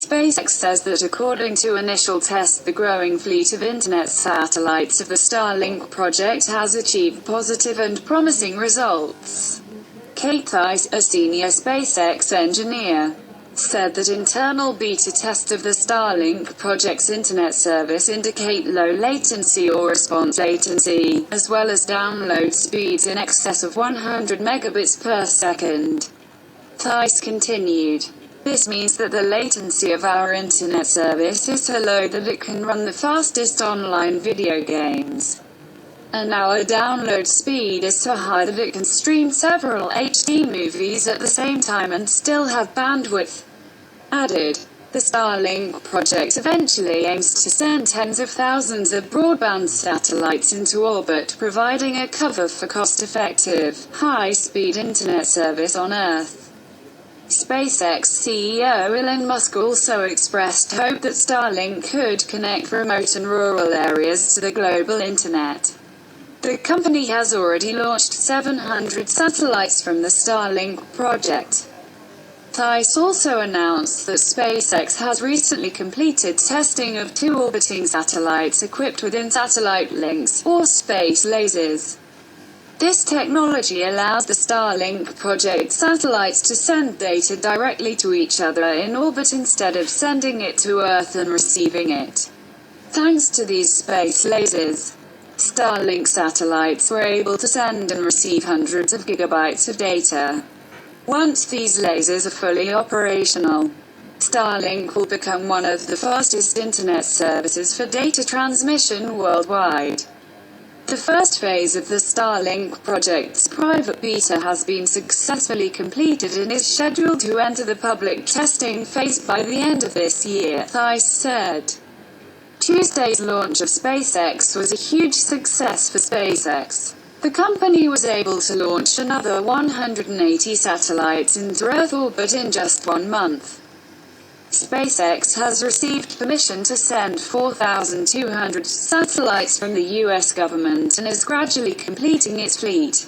SpaceX says that according to initial tests, the growing fleet of internet satellites of the Starlink project has achieved positive and promising results. Kate Theis, a senior SpaceX engineer, said that internal beta tests of the Starlink project's internet service indicate low latency or response latency, as well as download speeds in excess of 100 megabits per second. Theis continued, "This means that the latency of our internet service is so low that it can run the fastest online video games. And our download speed is so high that it can stream several HD movies at the same time and still have bandwidth." Added, the Starlink project eventually aims to send tens of thousands of broadband satellites into orbit, providing a cover for cost-effective, high-speed internet service on Earth. SpaceX CEO Elon Musk also expressed hope that Starlink could connect remote and rural areas to the global internet. The company has already launched 700 satellites from the Starlink project. Theis also announced that SpaceX has recently completed testing of 2 orbiting satellites equipped with in-satellite links, or space lasers. This technology allows the Starlink project satellites to send data directly to each other in orbit instead of sending it to Earth and receiving it. Thanks to these space lasers, Starlink satellites were able to send and receive hundreds of gigabytes of data. Once these lasers are fully operational, Starlink will become one of the fastest internet services for data transmission worldwide. The first phase of the Starlink project's private beta has been successfully completed and is scheduled to enter the public testing phase by the end of this year, Theis said. Tuesday's launch of SpaceX was a huge success for SpaceX. The company was able to launch another 180 satellites into Earth orbit in just 1 month. SpaceX has received permission to send 4,200 satellites from the US government and is gradually completing its fleet.